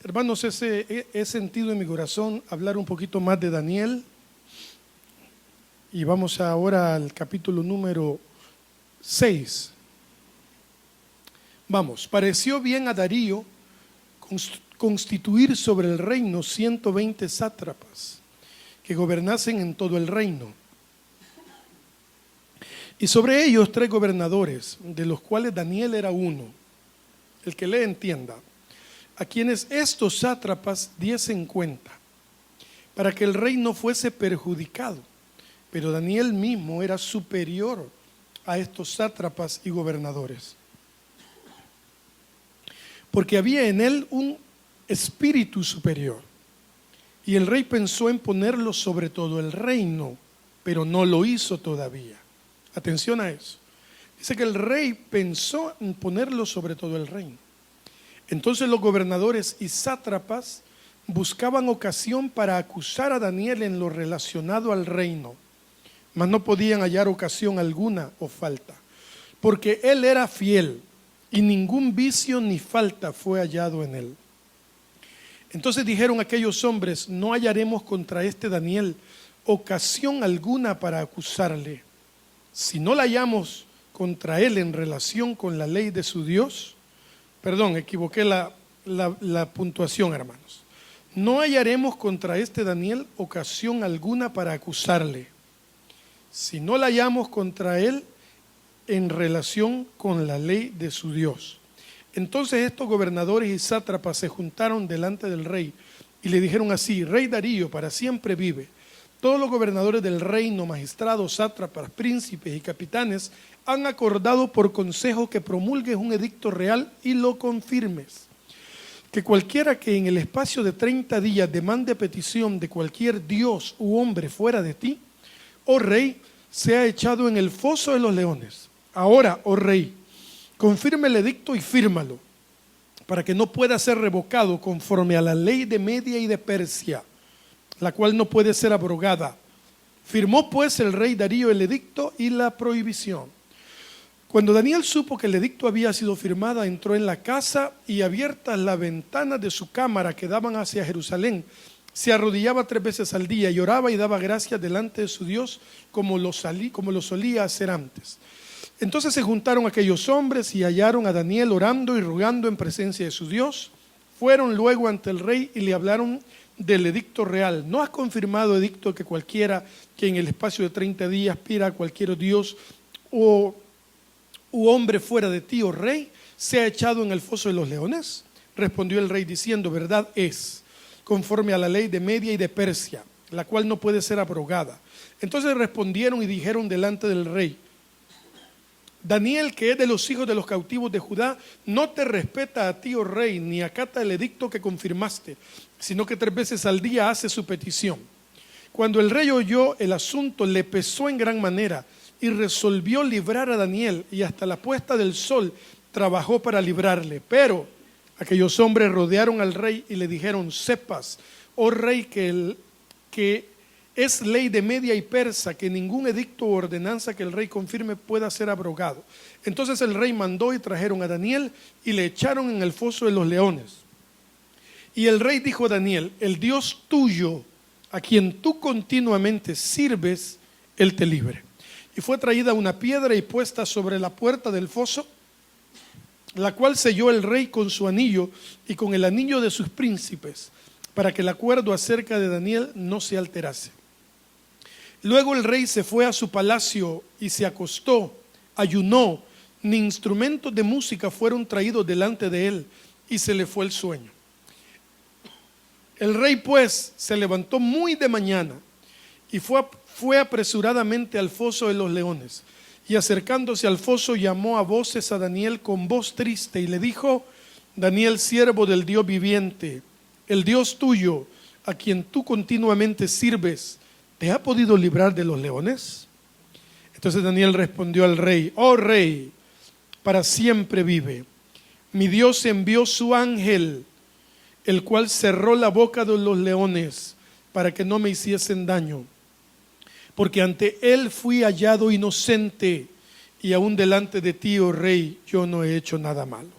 Hermanos, he sentido en mi corazón hablar un poquito más de Daniel. Y vamos ahora al capítulo número 6. Vamos, pareció bien a Darío constituir sobre el reino 120 sátrapas que gobernasen en todo el reino. Y sobre ellos 3 gobernadores, de los cuales Daniel era uno. El que le entienda, a quienes estos sátrapas diesen cuenta, para que el rey no fuese perjudicado. Pero Daniel mismo era superior a estos sátrapas y gobernadores, porque había en él un espíritu superior. Y el rey pensó en ponerlo sobre todo el reino, pero no lo hizo todavía. Atención a eso. Dice que el rey pensó en ponerlo sobre todo el reino. Entonces los gobernadores y sátrapas buscaban ocasión para acusar a Daniel en lo relacionado al reino, mas no podían hallar ocasión alguna o falta, porque él era fiel y ningún vicio ni falta fue hallado en él. Entonces dijeron aquellos hombres: no hallaremos contra este Daniel ocasión alguna para acusarle. Si no la hallamos contra él en relación con la ley de su Dios, perdón, equivoqué la puntuación, hermanos. No hallaremos contra este Daniel ocasión alguna para acusarle, si no la hallamos contra él en relación con la ley de su Dios. Entonces estos gobernadores y sátrapas se juntaron delante del rey y le dijeron así: Rey Darío, para siempre vive. Todos los gobernadores del reino, magistrados, sátrapas, príncipes y capitanes han acordado por consejo que promulgues un edicto real y lo confirmes. Que cualquiera que en el espacio de 30 días demande petición de cualquier dios u hombre fuera de ti, oh rey, sea echado en el foso de los leones. Ahora, oh rey, confirme el edicto y fírmalo, para que no pueda ser revocado conforme a la ley de Media y de Persia, la cual no puede ser abrogada. Firmó pues el rey Darío el edicto y la prohibición. Cuando Daniel supo que el edicto había sido firmado, entró en la casa y, abiertas las ventanas de su cámara que daban hacia Jerusalén, se arrodillaba 3 veces al día y oraba y daba gracias delante de su Dios como lo solía hacer antes. Entonces se juntaron aquellos hombres y hallaron a Daniel orando y rogando en presencia de su Dios. Fueron luego ante el rey y le hablaron del edicto real. ¿No has confirmado edicto que cualquiera que en el espacio de 30 días pida a cualquier dios u hombre fuera de ti, oh rey, sea echado en el foso de los leones? Respondió el rey diciendo: verdad es, conforme a la ley de Media y de Persia, la cual no puede ser abrogada. Entonces respondieron y dijeron delante del rey: Daniel, que es de los hijos de los cautivos de Judá, no te respeta a ti, oh rey, ni acata el edicto que confirmaste, sino que 3 veces al día hace su petición. Cuando el rey oyó el asunto, le pesó en gran manera y resolvió librar a Daniel, y hasta la puesta del sol trabajó para librarle. Pero aquellos hombres rodearon al rey y le dijeron: sepas, oh rey, que es ley de Media y Persa que ningún edicto o ordenanza que el rey confirme pueda ser abrogado. Entonces el rey mandó y trajeron a Daniel y le echaron en el foso de los leones. Y el rey dijo a Daniel: el Dios tuyo, a quien tú continuamente sirves, él te libre. Y fue traída una piedra y puesta sobre la puerta del foso, la cual selló el rey con su anillo y con el anillo de sus príncipes, para que el acuerdo acerca de Daniel no se alterase. Luego el rey se fue a su palacio y se acostó, ayunó, ni instrumentos de música fueron traídos delante de él, y se le fue el sueño. El rey pues se levantó muy de mañana y fue apresuradamente al foso de los leones, y acercándose al foso llamó a voces a Daniel con voz triste y le dijo: Daniel, siervo del Dios viviente, el Dios tuyo, a quien tú continuamente sirves, ¿te ha podido librar de los leones? Entonces Daniel respondió al rey: oh rey, para siempre vive. Mi Dios envió su ángel, el cual cerró la boca de los leones para que no me hiciesen daño, porque ante él fui hallado inocente, y aún delante de ti, oh rey, yo no he hecho nada malo.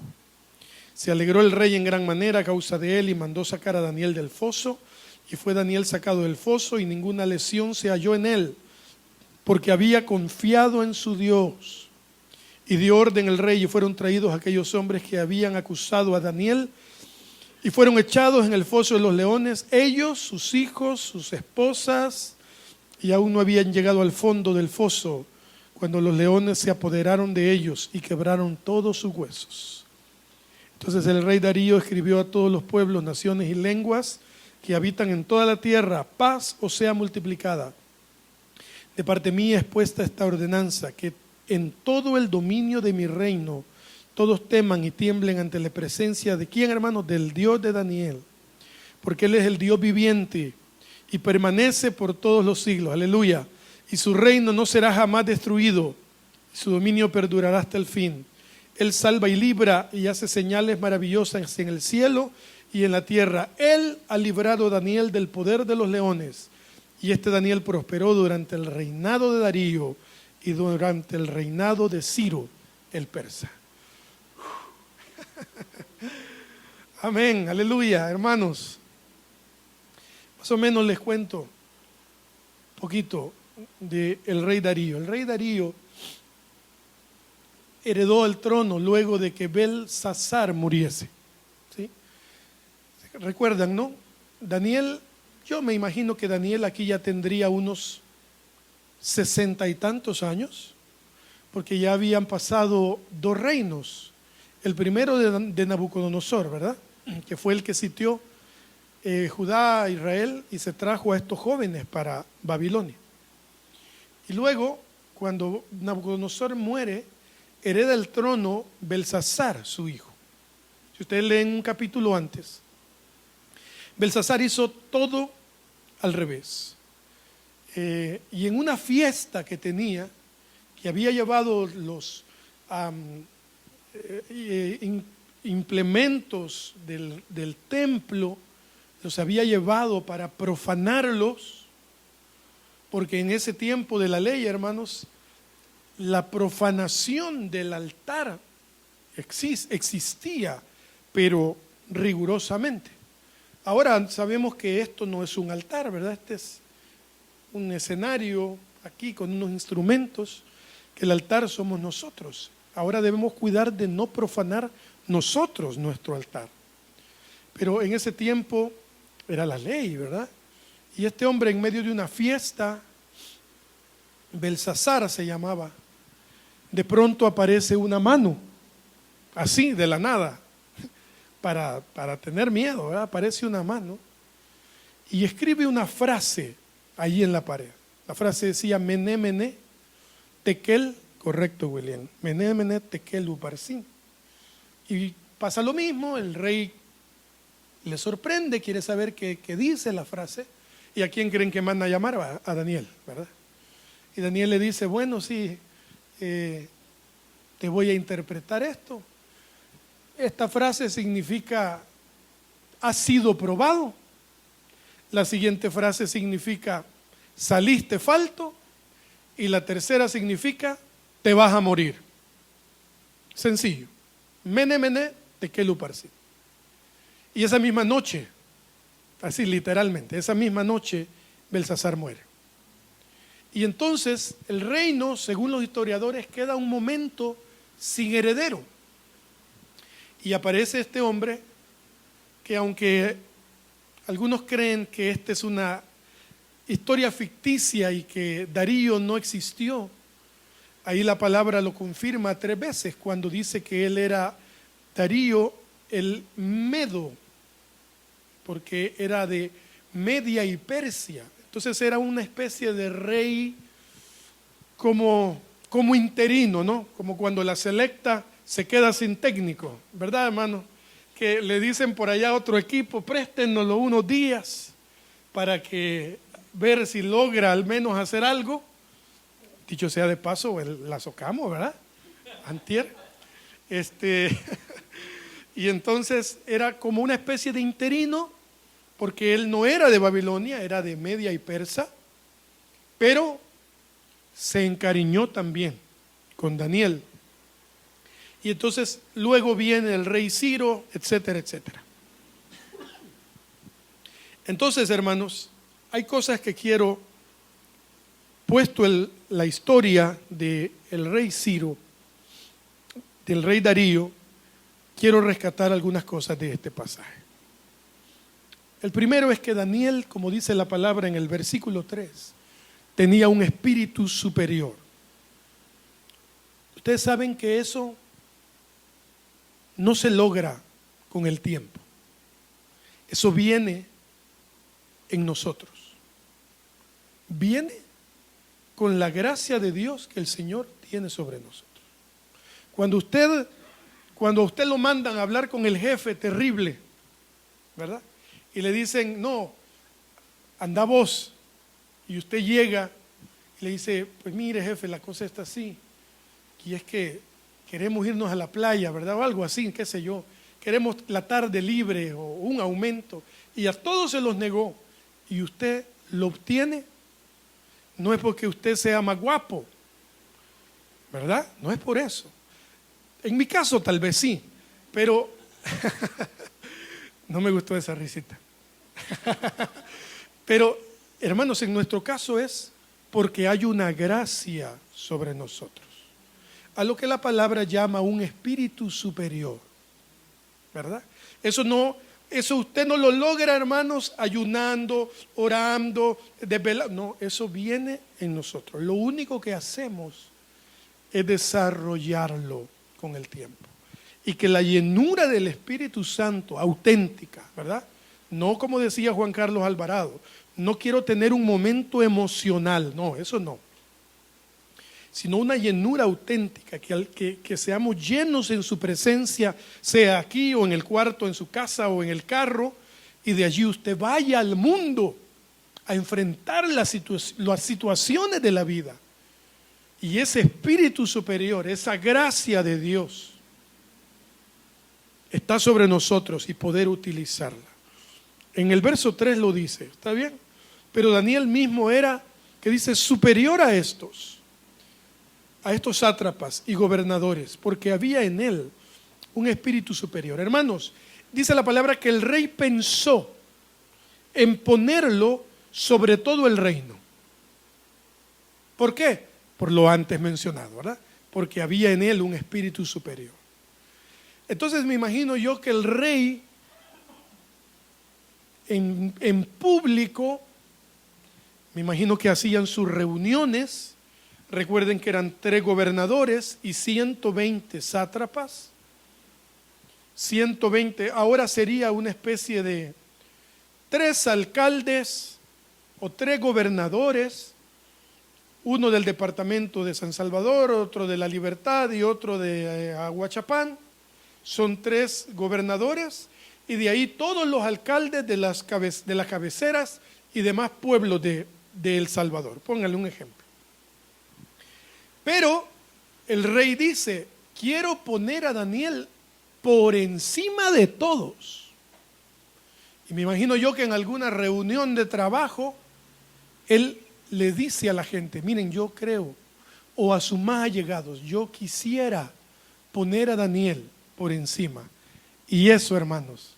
Se alegró el rey en gran manera a causa de él y mandó sacar a Daniel del foso. Y fue Daniel sacado del foso y ninguna lesión se halló en él, porque había confiado en su Dios. Y dio orden el rey y fueron traídos aquellos hombres que habían acusado a Daniel y fueron echados en el foso de los leones, ellos, sus hijos, sus esposas, y aún no habían llegado al fondo del foso cuando los leones se apoderaron de ellos y quebraron todos sus huesos. Entonces el rey Darío escribió a todos los pueblos, naciones y lenguas que habitan en toda la tierra: paz os sea multiplicada. De parte mía es puesta esta ordenanza, que en todo el dominio de mi reino todos teman y tiemblen ante la presencia de ¿quién, hermanos? Del Dios de Daniel, porque Él es el Dios viviente y permanece por todos los siglos. Aleluya. Y su reino no será jamás destruido, su dominio perdurará hasta el fin. Él salva y libra y hace señales maravillosas en el cielo y en la tierra. Él ha librado a Daniel del poder de los leones. Y este Daniel prosperó durante el reinado de Darío y durante el reinado de Ciro el persa. Amén, aleluya, hermanos. Más o menos les cuento un poquito del rey Darío. El rey Darío heredó el trono luego de que Belsasar muriese. ¿Sí? ¿Recuerdan, no? Daniel, yo me imagino que Daniel aquí ya tendría unos 60 y tantos años, porque ya habían pasado 2 reinos. El primero de Nabucodonosor, ¿verdad? Que fue el que sitió Judá, Israel, y se trajo a estos jóvenes para Babilonia. Y luego, cuando Nabucodonosor muere, hereda el trono Belsasar, su hijo. Si ustedes leen un capítulo antes, Belsasar hizo todo al revés. Y en una fiesta que tenía, que había llevado los implementos del templo, los había llevado para profanarlos, porque en ese tiempo de la ley, hermanos, la profanación del altar existía, pero rigurosamente. Ahora sabemos que esto no es un altar, ¿verdad? Este es un escenario aquí con unos instrumentos, que el altar somos nosotros. Ahora debemos cuidar de no profanar nosotros nuestro altar. Pero en ese tiempo era la ley, ¿verdad? Y este hombre, en medio de una fiesta, Belsasar se llamaba, de pronto aparece una mano, así de la nada, para tener miedo, ¿verdad? Aparece una mano y escribe una frase allí en la pared. La frase decía: Mené, mené, tekel. Correcto, William. Mené, mené, tekel, uparsin. Y pasa lo mismo, el rey le sorprende, quiere saber qué dice la frase. ¿Y a quién creen que manda a llamar? A Daniel, ¿verdad? Y Daniel le dice: bueno, sí, te voy a interpretar esto. Esta frase significa: has sido probado. La siguiente frase significa: saliste falto. Y la tercera significa: te vas a morir. Sencillo. Mene, mene, tekel, uparsin. Y esa misma noche, así literalmente, esa misma noche, Belsasar muere. Y entonces el reino, según los historiadores, queda un momento sin heredero. Y aparece este hombre que, aunque algunos creen que esta es una historia ficticia y que Darío no existió, ahí la palabra lo confirma 3 veces cuando dice que él era Darío el Medo, porque era de Media y Persia. Entonces era una especie de rey como interino, ¿no? Como cuando la selecta se queda sin técnico, ¿verdad, hermano? Que le dicen por allá a otro equipo: préstenoslo unos días para que ver si logra al menos hacer algo. Dicho sea de paso, la socamos, ¿verdad? Antier. Y entonces era como una especie de interino, porque él no era de Babilonia, era de Media y Persa, pero se encariñó también con Daniel. Y entonces luego viene el rey Ciro, etcétera, etcétera. Entonces, hermanos, hay cosas que quiero, puesto la historia del rey Ciro, del rey Darío, quiero rescatar algunas cosas de este pasaje. El primero es que Daniel, como dice la palabra en el versículo 3, tenía un espíritu superior. Ustedes saben que eso no se logra con el tiempo. Eso viene en nosotros. Viene con la gracia de Dios que el Señor tiene sobre nosotros. Cuando a usted lo mandan a hablar con el jefe terrible, ¿verdad? Y le dicen, no, anda vos. Y usted llega y le dice, pues mire jefe, la cosa está así. Y es que queremos irnos a la playa, ¿verdad? O algo así, qué sé yo. Queremos la tarde libre o un aumento. Y a todos se los negó. Y usted lo obtiene. No es porque usted sea más guapo, ¿verdad? No es por eso. En mi caso tal vez sí, pero no me gustó esa risita. Pero, hermanos, en nuestro caso es porque hay una gracia sobre nosotros, a lo que la palabra llama un espíritu superior, ¿verdad? Eso usted no lo logra, hermanos, ayunando, orando, desvelando. No, eso viene en nosotros. Lo único que hacemos es desarrollarlo con el tiempo. Y que la llenura del Espíritu Santo, auténtica, ¿verdad? No como decía Juan Carlos Alvarado, no quiero tener un momento emocional, no, eso no. Sino una llenura auténtica, que seamos llenos en su presencia, sea aquí o en el cuarto, en su casa o en el carro, y de allí usted vaya al mundo a enfrentar las situaciones de la vida. Y ese espíritu superior, esa gracia de Dios, está sobre nosotros y poder utilizarla. En el verso 3 lo dice, ¿está bien? Pero Daniel mismo era, que dice, superior a estos sátrapas y gobernadores, porque había en él un espíritu superior. Hermanos, dice la palabra que el rey pensó en ponerlo sobre todo el reino. ¿Por qué? Por lo antes mencionado, ¿verdad? Porque había en él un espíritu superior. Entonces me imagino yo que el rey en público, me imagino que hacían sus reuniones. Recuerden que eran 3 gobernadores y 120 sátrapas. 120, ahora sería una especie de 3 alcaldes o 3 gobernadores, uno del departamento de San Salvador, otro de La Libertad y otro de Aguachapán. Son 3 gobernadores y de ahí todos los alcaldes de las cabeceras y demás pueblos de El Salvador. Pónganle un ejemplo. Pero el rey dice, quiero poner a Daniel por encima de todos. Y me imagino yo que en alguna reunión de trabajo, él le dice a la gente, miren, yo creo, o a sus más allegados, yo quisiera poner a Daniel por encima. Y eso, hermanos,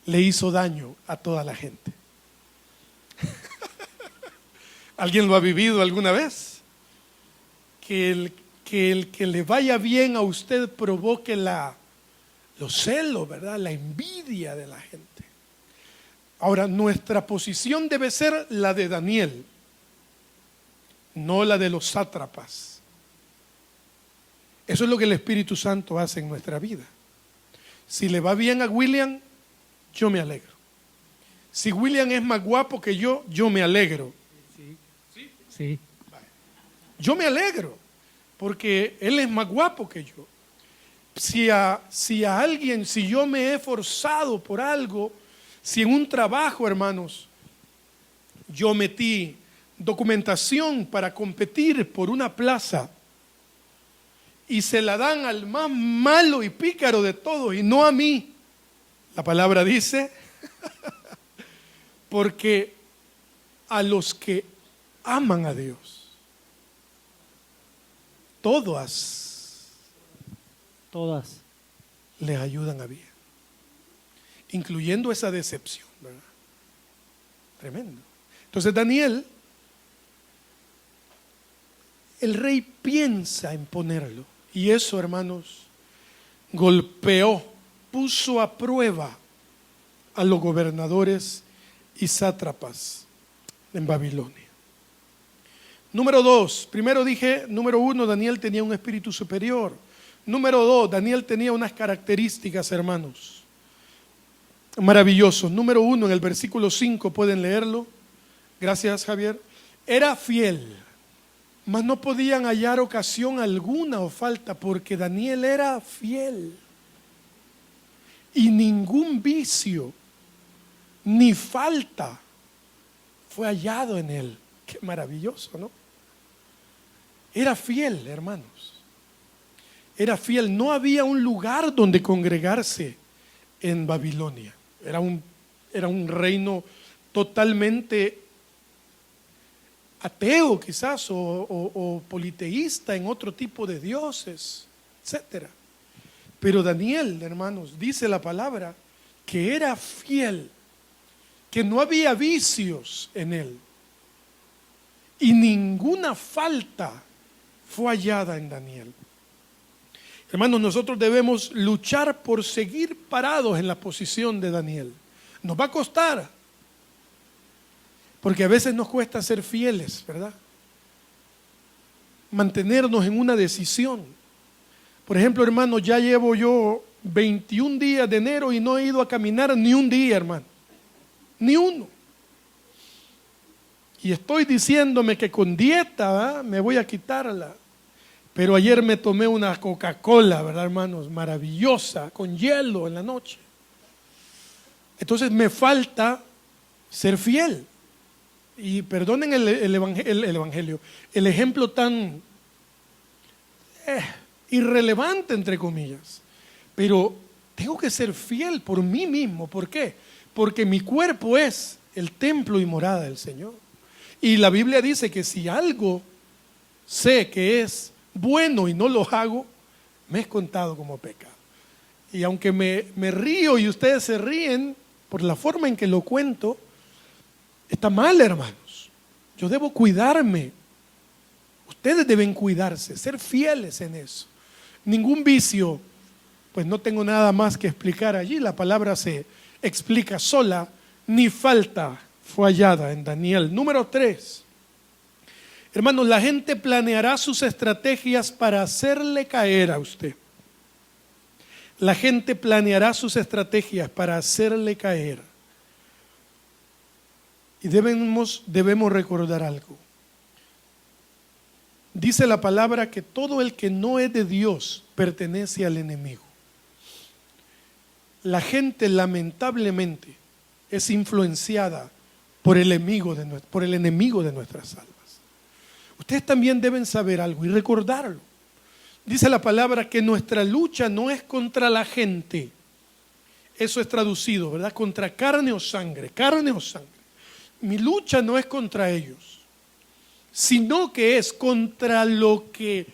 le hizo daño a toda la gente. ¿Alguien lo ha vivido alguna vez? Que el que le vaya bien a usted provoque los celos, ¿verdad? La envidia de la gente. Ahora, nuestra posición debe ser la de Daniel, no la de los sátrapas. Eso es lo que el Espíritu Santo hace en nuestra vida. Si le va bien a William, yo me alegro. Si William es más guapo que yo me alegro. Sí. Yo me alegro, porque él es más guapo que yo. Si a alguien, si yo me he esforzado por algo, si en un trabajo, hermanos, yo metí documentación para competir por una plaza y se la dan al más malo y pícaro de todos y no a mí, la palabra dice, porque a los que aman a Dios, todas Todas. les ayudan a bien, incluyendo esa decepción, ¿verdad? Tremendo. Entonces Daniel, el rey piensa en ponerlo, y eso, hermanos, golpeó, puso a prueba a los gobernadores y sátrapas en Babilonia. Número 2, primero dije, número 1, Daniel tenía un espíritu superior. Número 2, Daniel tenía unas características, hermanos, maravillosos. Número 1, en el versículo 5, pueden leerlo. Gracias, Javier. Era fiel, mas no podían hallar ocasión alguna o falta, porque Daniel era fiel. Y ningún vicio ni falta fue hallado en él. Qué maravilloso, ¿no? Era fiel, hermanos. Era fiel. No había un lugar donde congregarse en Babilonia. Era un reino totalmente ateo quizás, o politeísta en otro tipo de dioses, etcétera. Pero Daniel, hermanos, dice la palabra que era fiel, que no había vicios en él, y ninguna falta fue hallada en Daniel. Hermanos, nosotros debemos luchar por seguir parados en la posición de Daniel. Nos va a costar, porque a veces nos cuesta ser fieles, ¿verdad? Mantenernos en una decisión. Por ejemplo, hermano, ya llevo yo 21 días de enero y no he ido a caminar ni un día, hermano. Ni uno. Y estoy diciéndome que con dieta, ¿verdad?, me voy a quitarla. Pero ayer me tomé una Coca-Cola, ¿verdad, hermanos? Maravillosa, con hielo en la noche. Entonces me falta ser fiel. Y perdonen el evangelio, el ejemplo tan irrelevante, entre comillas. Pero tengo que ser fiel por mí mismo. ¿Por qué? Porque mi cuerpo es el templo y morada del Señor. Y la Biblia dice que si algo sé que es bueno y no lo hago, me es contado como pecado. Y aunque me río y ustedes se ríen por la forma en que lo cuento, está mal, hermanos. Yo debo cuidarme. Ustedes deben cuidarse, ser fieles en eso. Ningún vicio, pues no tengo nada más que explicar allí. La palabra se explica sola, ni falta fue hallada en Daniel. Número 3. Hermanos, la gente planeará sus estrategias para hacerle caer a usted. La gente planeará sus estrategias para hacerle caer. Y debemos recordar algo. Dice la palabra que todo el que no es de Dios pertenece al enemigo. La gente, lamentablemente, es influenciada por el enemigo de nuestras almas. Ustedes también deben saber algo y recordarlo. Dice la palabra que nuestra lucha no es contra la gente. Eso es traducido, ¿verdad? Contra carne o sangre, carne o sangre. Mi lucha no es contra ellos, sino que es contra lo que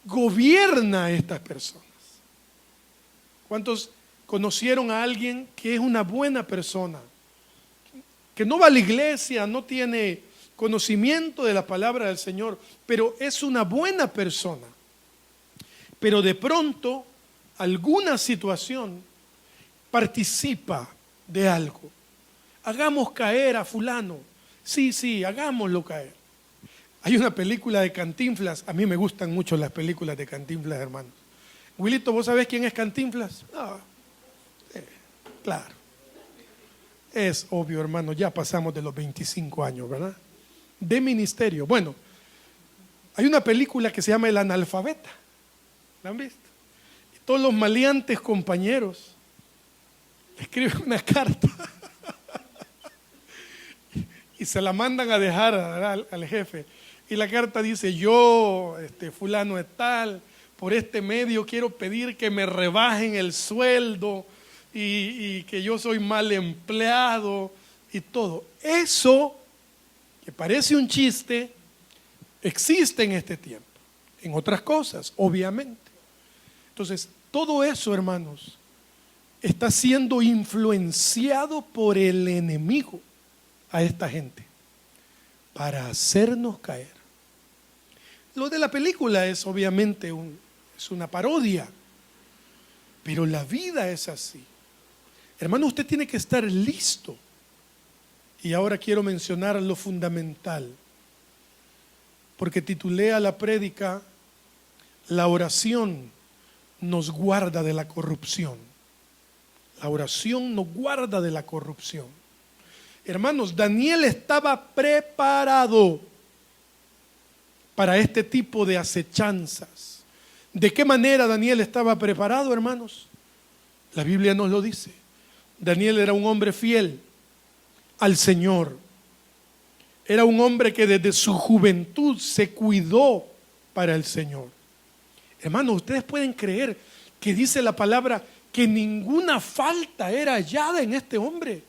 gobierna a estas personas. ¿Cuántos conocieron a alguien que es una buena persona, que no va a la iglesia, no tiene conocimiento de la palabra del Señor, pero es una buena persona, pero de pronto alguna situación participa de algo? Hagamos caer a fulano. Sí, hagámoslo caer. Hay una película de Cantinflas. A mí me gustan mucho las películas de Cantinflas, hermanos. Wilito, ¿vos sabés quién es Cantinflas? Claro. Es obvio, hermano, ya pasamos de los 25 años, ¿verdad? De ministerio. Bueno, hay una película que se llama El Analfabeta. ¿La han visto? Y todos los maleantes compañeros le escriben una carta y se la mandan a dejar al jefe. Y la carta dice: yo, fulano es tal, por este medio quiero pedir que me rebajen el sueldo y que yo soy mal empleado y todo. Eso, que parece un chiste, existe en este tiempo. En otras cosas, obviamente. Entonces, todo eso, hermanos, está siendo influenciado por el enemigo a esta gente para hacernos caer. Lo de la película es obviamente es una parodia, pero la vida es así. Hermano, usted tiene que estar listo. Y ahora quiero mencionar lo fundamental, porque titulé a la prédica: la oración nos guarda de la corrupción. La oración nos guarda de la corrupción. Hermanos, Daniel estaba preparado para este tipo de acechanzas. ¿De qué manera Daniel estaba preparado, hermanos? La Biblia nos lo dice. Daniel era un hombre fiel al Señor. Era un hombre que desde su juventud se cuidó para el Señor. Hermanos, ustedes pueden creer que dice la palabra que ninguna falta era hallada en este hombre.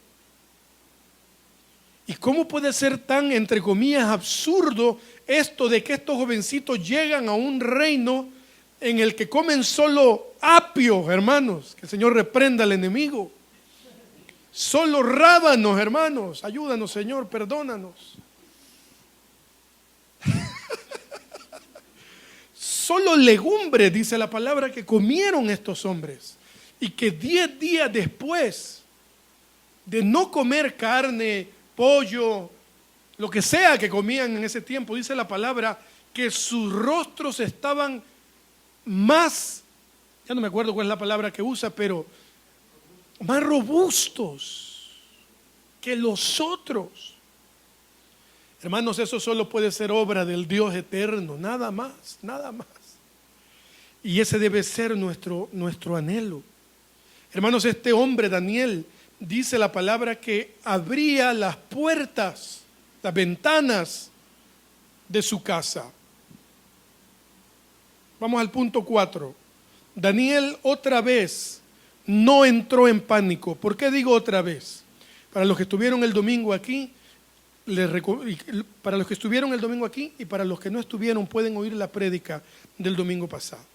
¿Y cómo puede ser tan, entre comillas, absurdo esto de que estos jovencitos llegan a un reino en el que comen solo apio, hermanos? Que el Señor reprenda al enemigo. Solo rábanos, hermanos. Ayúdanos, Señor, perdónanos. Solo legumbres, dice la palabra, que comieron estos hombres. Y que 10 días después de no comer carne, pollo, lo que sea que comían en ese tiempo, dice la palabra que sus rostros estaban más, ya no me acuerdo cuál es la palabra que usa, pero más robustos que los otros. Hermanos, eso solo puede ser obra del Dios eterno, nada más, nada más. Y ese debe ser nuestro anhelo. Hermanos, este hombre, Daniel, dice la palabra que abría las puertas, las ventanas de su casa. Vamos al punto 4. Daniel otra vez no entró en pánico. ¿Por qué digo otra vez? Para los que estuvieron el domingo aquí, y para los que no estuvieron pueden oír la prédica del domingo pasado.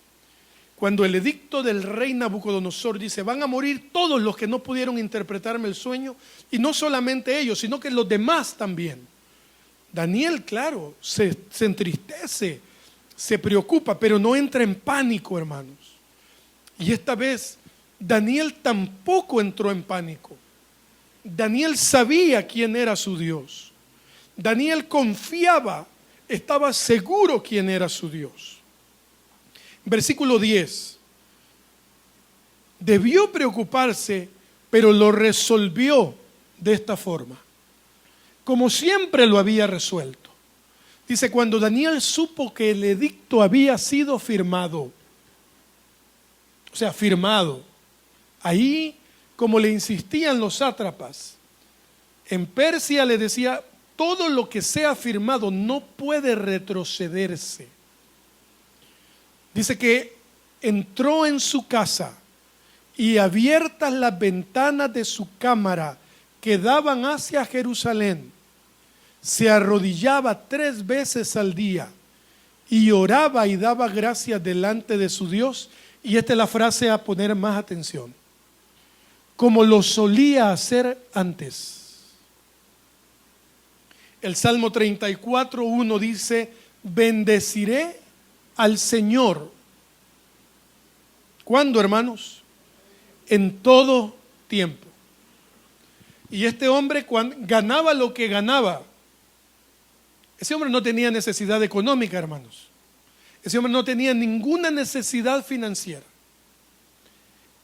Cuando el edicto del rey Nabucodonosor dice: van a morir todos los que no pudieron interpretarme el sueño, y no solamente ellos, sino que los demás también. Daniel, claro, se entristece, se preocupa, pero no entra en pánico, hermanos. Y esta vez Daniel tampoco entró en pánico. Daniel sabía quién era su Dios. Daniel confiaba, estaba seguro quién era su Dios. Versículo 10. Debió preocuparse, pero lo resolvió de esta forma, como siempre lo había resuelto. Dice: cuando Daniel supo que el edicto había sido firmado, o sea, firmado, ahí, como le insistían los sátrapas, en Persia le decía: todo lo que sea firmado no puede retrocederse. Dice que entró en su casa y abiertas las ventanas de su cámara que daban hacia Jerusalén, se arrodillaba 3 veces al día y oraba y daba gracias delante de su Dios. Y esta es la frase a poner más atención: como lo solía hacer antes. El Salmo 34:1 dice: bendeciré al Señor. ¿Cuándo, hermanos? En todo tiempo. Y este hombre, cuando ganaba lo que ganaba, ese hombre no tenía necesidad económica, hermanos. Ese hombre no tenía ninguna necesidad financiera.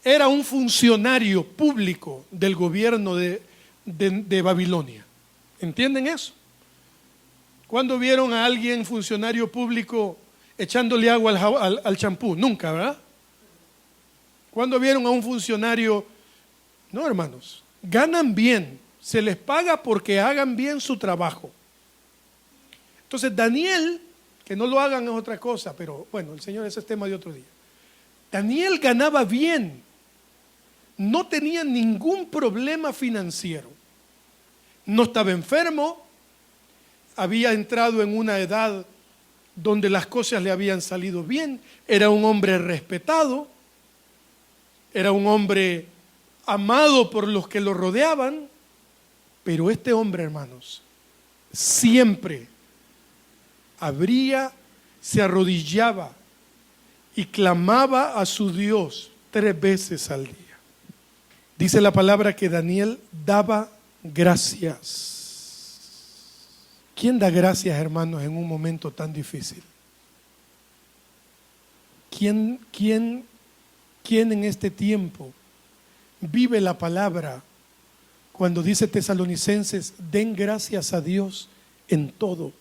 Era un funcionario público del gobierno de Babilonia. ¿Entienden eso? ¿Cuándo vieron a alguien, funcionario público, echándole agua al champú? Nunca, ¿verdad? ¿Cuándo vieron a un funcionario? No, hermanos, ganan bien, se les paga porque hagan bien su trabajo. Entonces Daniel, que no lo hagan es otra cosa, pero bueno, el Señor, ese es tema de otro día. Daniel ganaba bien, no tenía ningún problema financiero, no estaba enfermo, había entrado en una edad donde las cosas le habían salido bien, era un hombre respetado. era un hombre amado por los que lo rodeaban, pero este hombre, hermanos, siempre se arrodillaba y clamaba a su Dios 3 veces al día. Dice la palabra que Daniel daba gracias. ¿Quién da gracias, hermanos, en un momento tan difícil? ¿Quién en este tiempo vive la palabra cuando dice Tesalonicenses, den gracias a Dios en todo?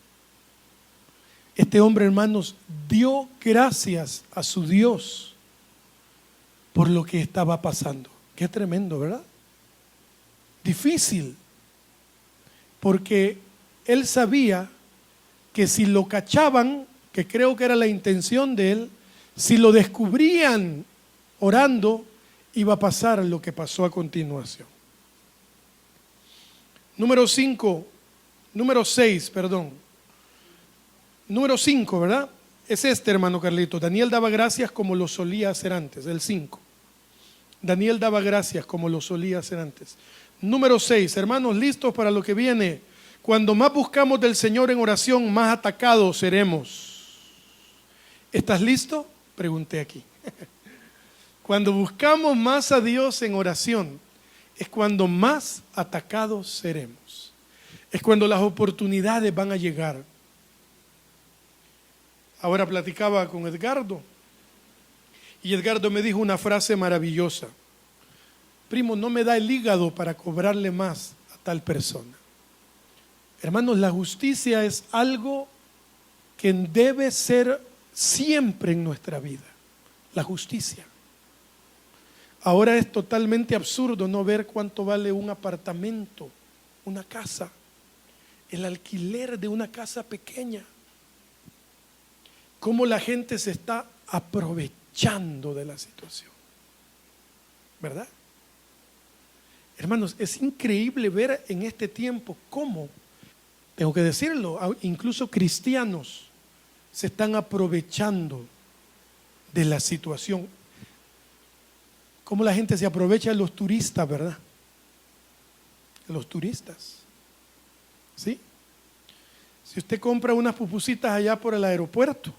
Este hombre, hermanos, dio gracias a su Dios por lo que estaba pasando. Qué tremendo, ¿verdad? Difícil, porque él sabía que si lo cachaban, que creo que era la intención de él, si lo descubrían orando, iba a pasar lo que pasó a continuación. Número 5, ¿verdad? Es este, hermano Carlito. Daniel daba gracias como lo solía hacer antes, el 5. Daniel daba gracias como lo solía hacer antes. Número 6, hermanos, listos para lo que viene. Cuando más buscamos del Señor en oración, más atacados seremos. ¿Estás listo? Pregunté aquí. Cuando buscamos más a Dios en oración, es cuando más atacados seremos. Es cuando las oportunidades van a llegar. Ahora platicaba con Edgardo y Edgardo me dijo una frase maravillosa. Primo, no me da el hígado para cobrarle más a tal persona. Hermanos, la justicia es algo que debe ser siempre en nuestra vida. La justicia. Ahora es totalmente absurdo no ver cuánto vale un apartamento, una casa, el alquiler de una casa pequeña. Cómo la gente se está aprovechando de la situación, ¿verdad? Hermanos, es increíble ver en este tiempo cómo, tengo que decirlo, incluso cristianos se están aprovechando de la situación. Cómo la gente se aprovecha de los turistas, ¿verdad? De los turistas, ¿sí? Si usted compra unas pupusitas allá por el aeropuerto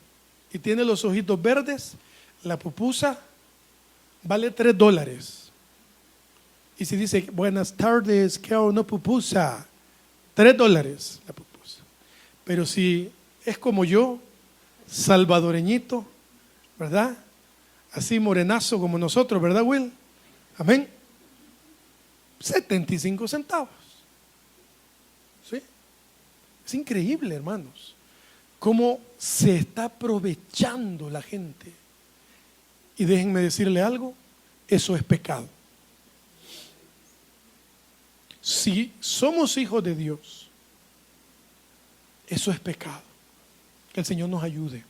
y tiene los ojitos verdes, la pupusa vale $3. Y si dice, buenas tardes, quiero una pupusa, $3 la pupusa. Pero si es como yo, salvadoreñito, ¿verdad? Así morenazo como nosotros, ¿verdad, Will? Amén. 75 centavos. ¿Sí? Es increíble, hermanos, cómo se está aprovechando la gente. Y déjenme decirle algo, eso es pecado. Si somos hijos de Dios, eso es pecado. Que el Señor nos ayude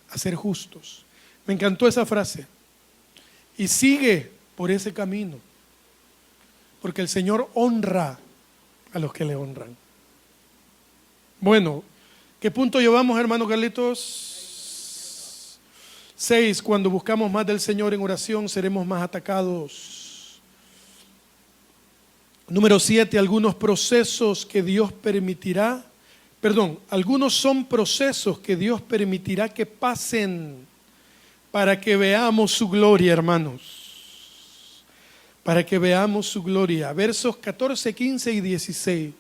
a ser justos. Me encantó esa frase. Y sigue por ese camino, porque el Señor honra a los que le honran. Bueno, ¿qué punto llevamos, hermano Carlitos? 6. Cuando buscamos más del Señor en oración, seremos más atacados. Número 7. Algunos procesos que Dios permitirá. Algunos son procesos que Dios permitirá que pasen para que veamos su gloria, hermanos. Para que veamos su gloria. Versos 14, 15 y 16.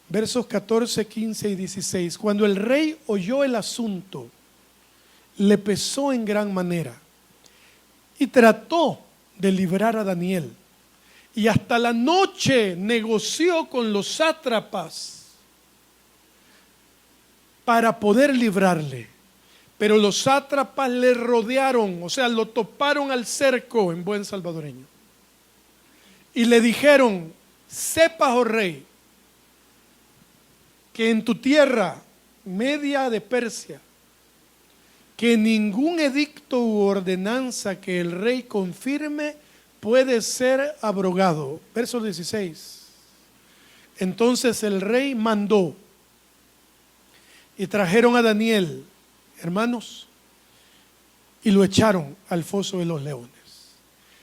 Versos 14, 15 y 16. Cuando el rey oyó el asunto, le pesó en gran manera y trató de librar a Daniel. Y hasta la noche negoció con los sátrapas para poder librarle. Pero los sátrapas le rodearon, o sea, lo toparon al cerco en buen salvadoreño. Y le dijeron, sepas, oh rey, que en tu tierra, Media de Persia, que ningún edicto u ordenanza que el rey confirme puede ser abrogado. Verso 16. Entonces el rey mandó y trajeron a Daniel, hermanos, y lo echaron al foso de los leones.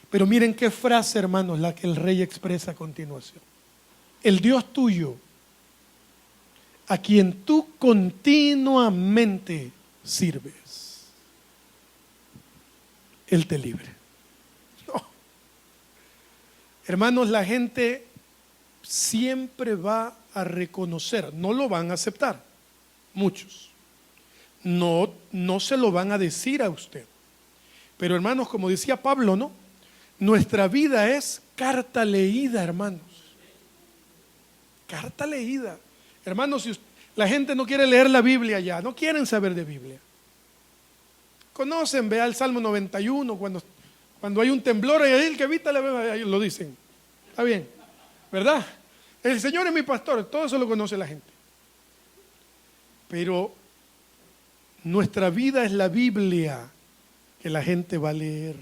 Pero miren qué frase, hermanos, la que el rey expresa a continuación. El Dios tuyo, a quien tú continuamente sirves, Él te libre. No. Hermanos, la gente siempre va a reconocer, no lo van a aceptar, muchos. No se lo van a decir a usted. Pero hermanos, como decía Pablo, ¿no? Nuestra vida es carta leída, hermanos. Carta leída. Hermanos, si la gente no quiere leer la Biblia ya, no quieren saber de Biblia. Conocen, vea el Salmo 91, cuando hay un temblor, ahí el que evita lo dicen. Está bien, ¿verdad? El Señor es mi pastor, todo eso lo conoce la gente. Pero nuestra vida es la Biblia que la gente va a leer.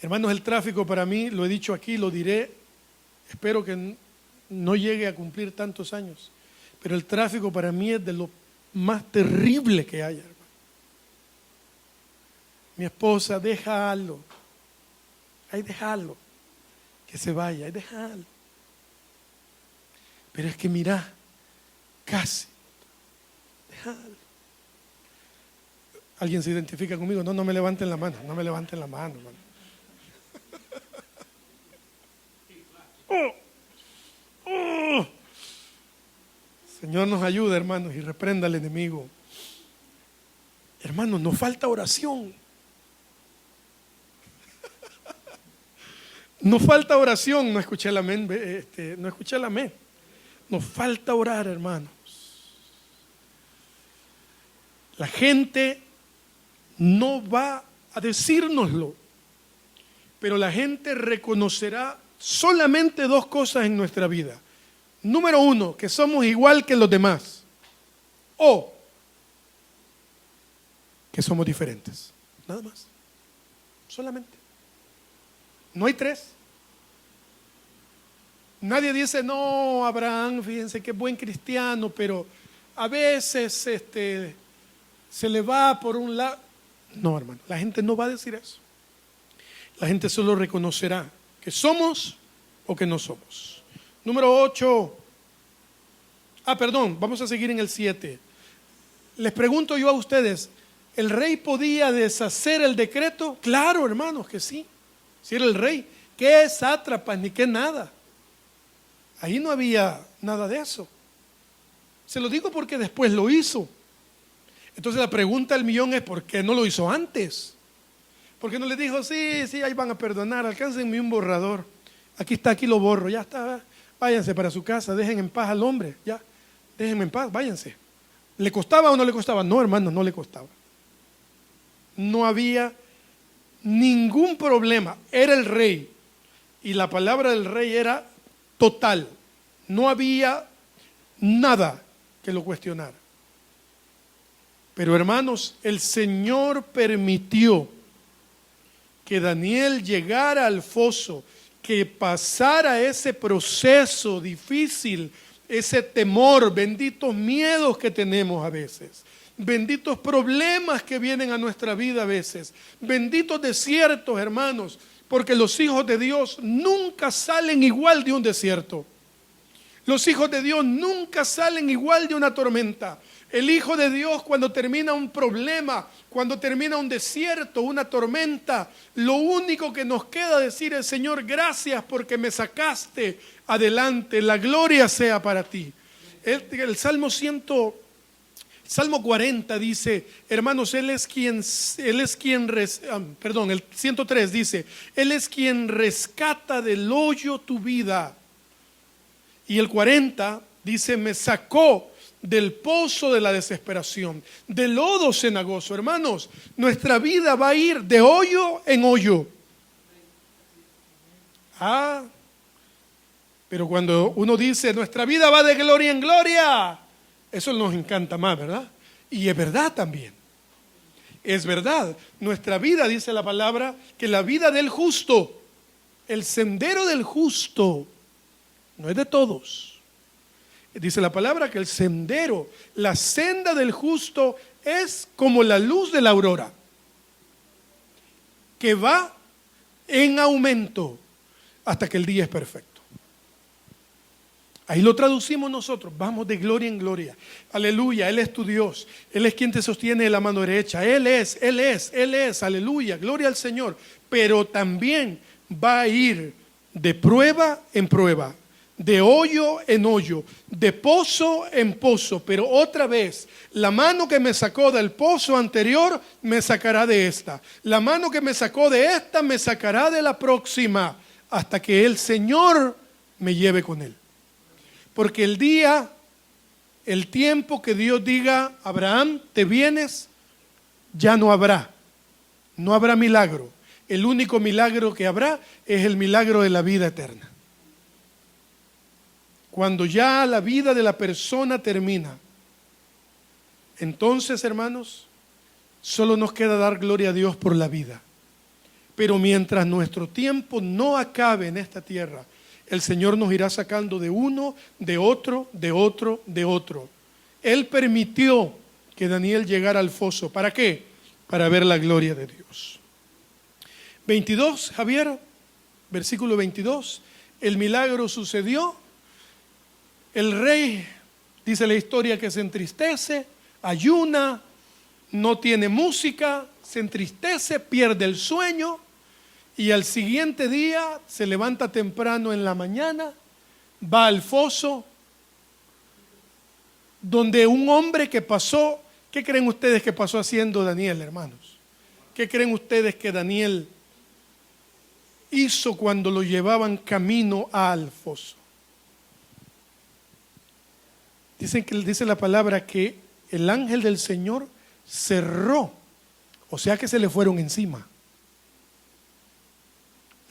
Hermanos, el tráfico para mí, lo he dicho aquí, lo diré, espero que no llegue a cumplir tantos años, pero el tráfico para mí es de lo más terrible que hay, hermano. Mi esposa, déjalo, hay dejarlo, que se vaya, hay dejarlo. Pero es que mira, casi, déjalo. ¿Alguien se identifica conmigo? No me levanten la mano, no me levanten la mano, hermano. Señor nos ayuda, hermanos, y reprenda al enemigo. Hermanos, nos falta oración. Nos falta oración. No escuché el amén, no escuché el amén. Nos falta orar, hermanos. La gente no va a decírnoslo, pero la gente reconocerá solamente dos cosas en nuestra vida. Número uno, que somos igual que los demás, o que somos diferentes. Nada más. Solamente. No hay tres. Nadie dice, no, Abraham, fíjense qué buen cristiano, pero a veces se le va por un lado. No, hermano, la gente no va a decir eso. La gente solo reconocerá que somos o que no somos. Número 8. Vamos a seguir en el 7. Les pregunto yo a ustedes, ¿el rey podía deshacer el decreto? Claro, hermanos, que sí. Si era el rey, ¿qué sátrapas ni qué nada? Ahí no había nada de eso. Se lo digo porque después lo hizo. Entonces la pregunta del millón es, ¿por qué no lo hizo antes? ¿Por qué no le dijo, sí, ahí van a perdonar, alcáncenme un borrador? Aquí lo borro, ya está, váyanse para su casa, dejen en paz al hombre, ya, déjenme en paz, váyanse. ¿Le costaba o no le costaba? No, hermanos, no le costaba. No había ningún problema, era el rey, y la palabra del rey era total, no había nada que lo cuestionara. Pero hermanos, el Señor permitió que Daniel llegara al foso, que pasara ese proceso difícil, ese temor, benditos miedos que tenemos a veces, benditos problemas que vienen a nuestra vida a veces, benditos desiertos, hermanos, porque los hijos de Dios nunca salen igual de un desierto. Los hijos de Dios nunca salen igual de una tormenta. El Hijo de Dios, cuando termina un problema, cuando termina un desierto, una tormenta, lo único que nos queda decir es, Señor, gracias porque me sacaste adelante, la gloria sea para ti. El Salmo 40 dice, hermanos, el 103 dice, Él es quien rescata del hoyo tu vida. Y el 40 dice, me sacó del pozo de la desesperación, del lodo cenagoso. Hermanos, nuestra vida va a ir de hoyo en hoyo. Pero cuando uno dice, nuestra vida va de gloria en gloria, eso nos encanta más, ¿verdad? Y es verdad también. Es verdad. Nuestra vida, dice la palabra, que la vida del justo, el sendero del justo, no es de todos. Dice la palabra que el sendero, la senda del justo es como la luz de la aurora, que va en aumento hasta que el día es perfecto. Ahí lo traducimos nosotros, vamos de gloria en gloria. Aleluya, Él es tu Dios, Él es quien te sostiene de la mano derecha, Él es, aleluya, gloria al Señor. Pero también va a ir de prueba en prueba, de hoyo en hoyo, de pozo en pozo, pero otra vez, la mano que me sacó del pozo anterior me sacará de esta. La mano que me sacó de esta me sacará de la próxima, hasta que el Señor me lleve con Él. Porque el tiempo que Dios diga, Abraham, te vienes, ya no habrá. No habrá milagro. El único milagro que habrá es el milagro de la vida eterna. Cuando ya la vida de la persona termina, entonces, hermanos, solo nos queda dar gloria a Dios por la vida. Pero mientras nuestro tiempo no acabe en esta tierra, el Señor nos irá sacando de uno, de otro, de otro, de otro. Él permitió que Daniel llegara al foso. ¿Para qué? Para ver la gloria de Dios. 22, Javier, versículo 22. El milagro sucedió. El rey, dice la historia, que se entristece, ayuna, no tiene música, se entristece, pierde el sueño. Y al siguiente día se levanta temprano en la mañana, va al foso, donde un hombre que pasó, ¿qué creen ustedes que pasó haciendo Daniel, hermanos? ¿Qué creen ustedes que Daniel hizo cuando lo llevaban camino al foso? Dice la palabra que el ángel del Señor cerró, o sea que se le fueron encima.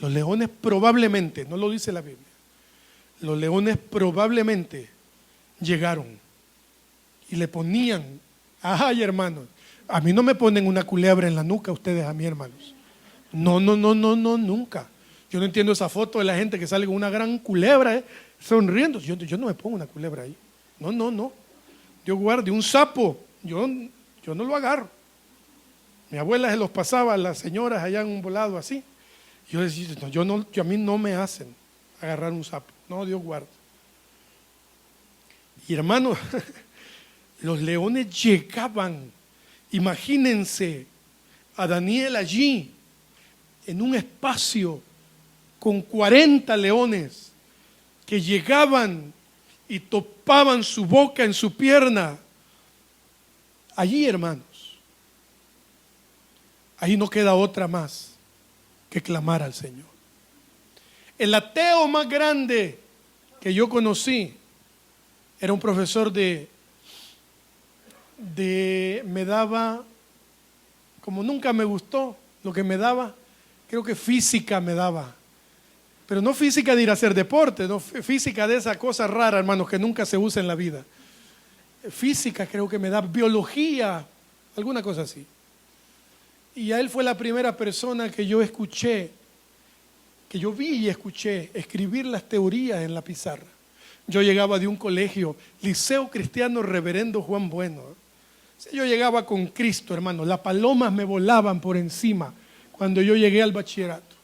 Los leones probablemente, no lo dice la Biblia, los leones probablemente llegaron y le ponían, ay hermanos, a mí no me ponen una culebra en la nuca ustedes a mí, hermanos. No, nunca. Yo no entiendo esa foto de la gente que sale con una gran culebra, sonriendo. Yo no me pongo una culebra ahí. No. Dios guarde, un sapo, yo no lo agarro. Mi abuela se los pasaba a las señoras allá en un volado así. Yo decía, a mí no me hacen agarrar un sapo. No, Dios guarde. Y hermanos, los leones llegaban, imagínense a Daniel allí, en un espacio con 40 leones que llegaban y topaban su boca en su pierna. Allí, hermanos, ahí no queda otra más que clamar al Señor. El ateo más grande que yo conocí era un profesor me daba, como nunca me gustó lo que me daba, creo que física me daba, pero no física de ir a hacer deporte, no física de esa cosa rara, hermanos, que nunca se usa en la vida. Física creo que me da, biología, alguna cosa así. Y a él fue la primera persona que yo escuché, que yo vi y escuché escribir las teorías en la pizarra. Yo llegaba de un colegio, Liceo Cristiano Reverendo Juan Bueno. Yo llegaba con Cristo, hermano. Las palomas me volaban por encima cuando yo llegué al bachillerato.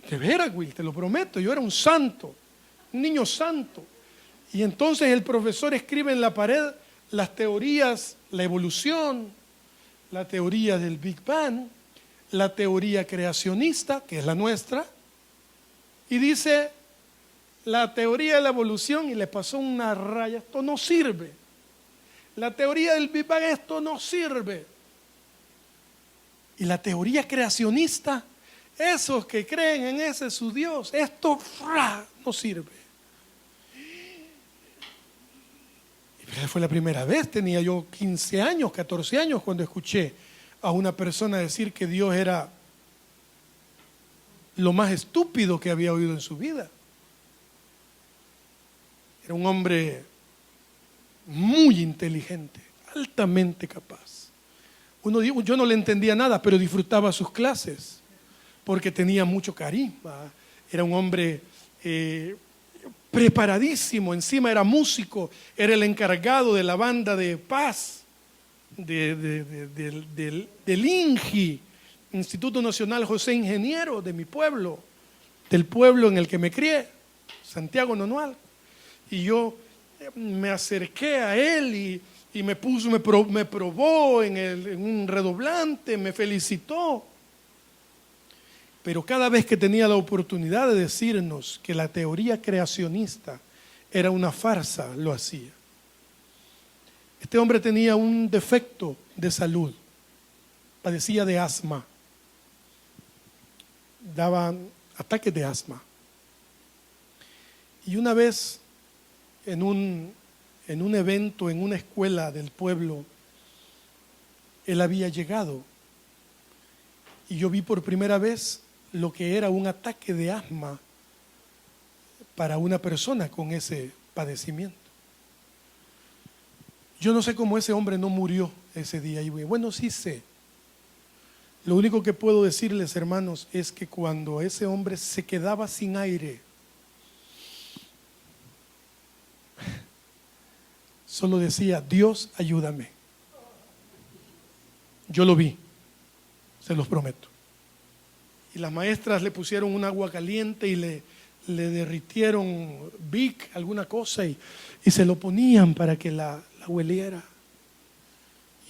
De veras, Will, te lo prometo. Yo era un santo, un niño santo. Y entonces el profesor escribe en la pared las teorías, la evolución, la teoría del Big Bang, la teoría creacionista, que es la nuestra, y dice la teoría de la evolución, y le pasó una raya, esto no sirve. La teoría del Big Bang, esto no sirve. Y la teoría creacionista, esos que creen en ese su Dios, esto no sirve. Pero fue la primera vez, tenía yo 15 años, 14 años cuando escuché a una persona decir que Dios era lo más estúpido que había oído en su vida. Era un hombre muy inteligente, altamente capaz. Yo no le entendía nada, pero disfrutaba sus clases porque tenía mucho carisma. Era un hombre preparadísimo, encima era músico, era el encargado de la banda de paz del INGI, Instituto Nacional José Ingeniero, de mi pueblo, del pueblo en el que me crié, Santiago Nonual. Y yo me acerqué a él y me probó en un redoblante, me felicitó. Pero cada vez que tenía la oportunidad de decirnos que la teoría creacionista era una farsa, lo hacía. Este hombre tenía un defecto de salud, padecía de asma, daban ataques de asma. Y una vez en un evento, en una escuela del pueblo, él había llegado y yo vi por primera vez lo que era un ataque de asma para una persona con ese padecimiento. Yo no sé cómo ese hombre no murió ese día. Y bueno, sí sé. Lo único que puedo decirles, hermanos, es que cuando ese hombre se quedaba sin aire, solo decía: Dios, ayúdame. Yo lo vi, se los prometo. Y las maestras le pusieron un agua caliente y le derritieron Vic, alguna cosa, y se lo ponían para que la hueliera.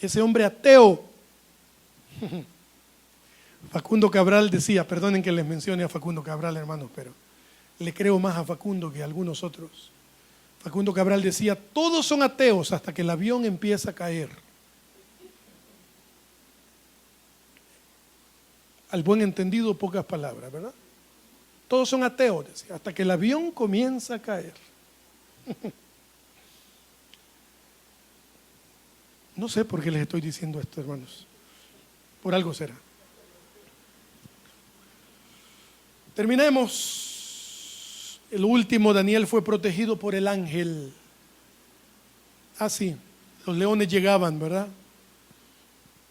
Y ese hombre ateo, Facundo Cabral decía, perdonen que les mencione a Facundo Cabral, hermanos, pero le creo más a Facundo que a algunos otros. Facundo Cabral decía: todos son ateos hasta que el avión empieza a caer. Al buen entendido, pocas palabras, ¿verdad? Todos son ateos, decía, hasta que el avión comienza a caer. No sé por qué les estoy diciendo esto, hermanos. Por algo será. Terminemos. El último, Daniel fue protegido por el ángel. Ah, sí, los leones llegaban, ¿verdad?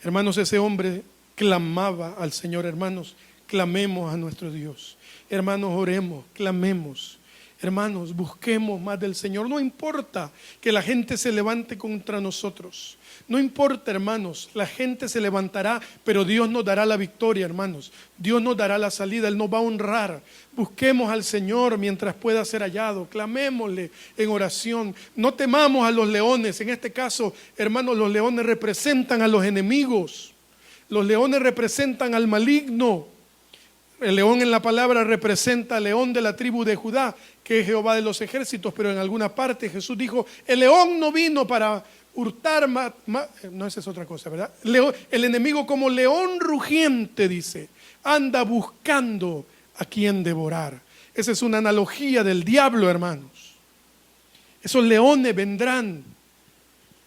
Hermanos, ese hombre clamaba al Señor. Hermanos, clamemos a nuestro Dios. Hermanos, oremos, clamemos. Hermanos, busquemos más del Señor. No importa que la gente se levante contra nosotros. No importa, hermanos, la gente se levantará, pero Dios nos dará la victoria, hermanos. Dios nos dará la salida, Él nos va a honrar. Busquemos al Señor mientras pueda ser hallado. Clamémosle en oración. No temamos a los leones. En este caso, hermanos, los leones representan a los enemigos. Los leones representan al maligno. El león en la palabra representa al león de la tribu de Judá, que es Jehová de los ejércitos, pero en alguna parte Jesús dijo: el león no vino para hurtar, no, esa es otra cosa, ¿verdad? El enemigo, como león rugiente, dice, anda buscando a quien devorar. Esa es una analogía del diablo, hermanos. Esos leones vendrán,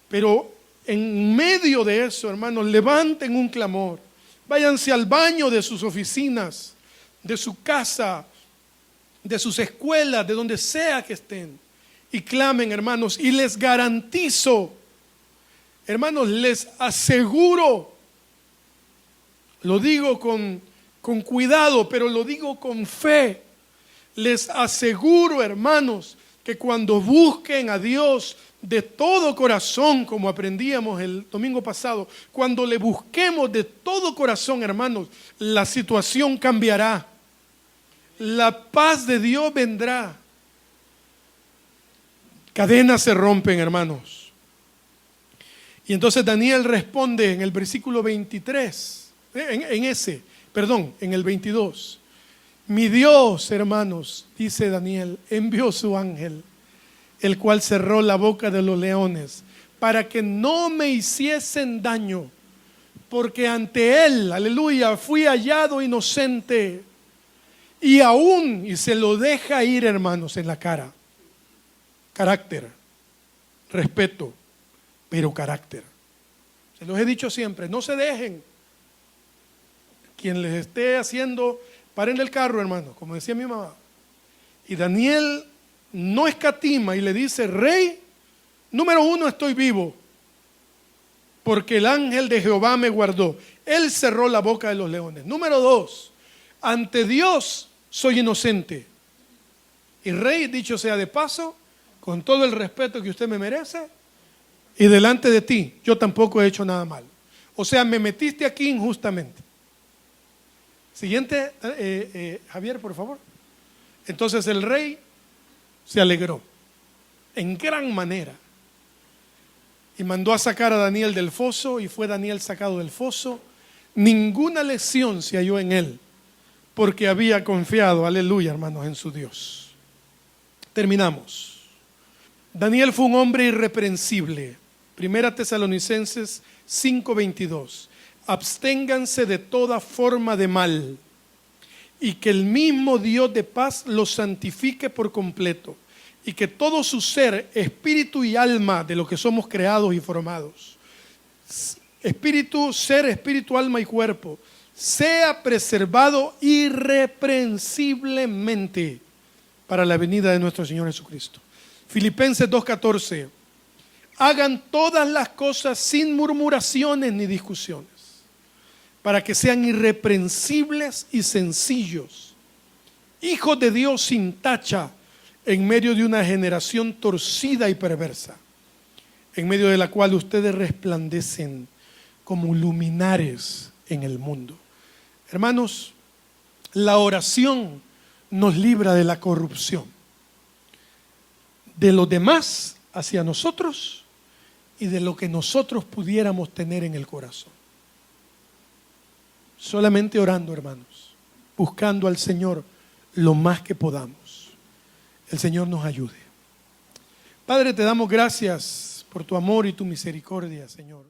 pero en medio de eso, hermanos, levanten un clamor. Váyanse al baño de sus oficinas, de su casa, de sus escuelas, de donde sea que estén, y clamen, hermanos, y les garantizo, hermanos, les aseguro, lo digo con cuidado, pero lo digo con fe, les aseguro, hermanos, que cuando busquen a Dios de todo corazón, como aprendíamos el domingo pasado, cuando le busquemos de todo corazón, hermanos, la situación cambiará. La paz de Dios vendrá. Cadenas se rompen, hermanos. Y entonces Daniel responde en el versículo 23, en el 22. Mi Dios, hermanos, dice Daniel, envió su ángel, el cual cerró la boca de los leones, para que no me hiciesen daño, porque ante él, aleluya, fui hallado inocente. Y aún, y se lo deja ir, hermanos, en la cara. Carácter, respeto, pero carácter. Se los he dicho siempre, no se dejen. Quien les esté haciendo, paren el carro, hermanos, como decía mi mamá. Y Daniel no escatima y le dice: rey, número uno, estoy vivo, porque el ángel de Jehová me guardó. Él cerró la boca de los leones. Número dos, ante Dios soy inocente. Y rey, dicho sea de paso, con todo el respeto que usted me merece, y delante de ti, yo tampoco he hecho nada malo. O sea, me metiste aquí injustamente. Siguiente, Javier, por favor. Entonces el rey se alegró en gran manera y mandó a sacar a Daniel del foso, y fue Daniel sacado del foso. Ninguna lesión se halló en él, porque había confiado, aleluya, hermanos, en su Dios. Terminamos. Daniel fue un hombre irreprensible. Primera Tesalonicenses 5:22. Absténganse de toda forma de mal, y que el mismo Dios de paz los santifique por completo, y que todo su ser, espíritu y alma, de lo que somos creados y formados, espíritu, ser, espíritu, alma y cuerpo, sea preservado irreprensiblemente para la venida de nuestro Señor Jesucristo. Filipenses 2:14. Hagan todas las cosas sin murmuraciones ni discusiones, para que sean irreprensibles y sencillos, hijos de Dios sin tacha, en medio de una generación torcida y perversa, en medio de la cual ustedes resplandecen como luminares en el mundo. Hermanos, la oración nos libra de la corrupción de los demás hacia nosotros y de lo que nosotros pudiéramos tener en el corazón. Solamente orando, hermanos, buscando al Señor lo más que podamos. El Señor nos ayude. Padre, te damos gracias por tu amor y tu misericordia, Señor.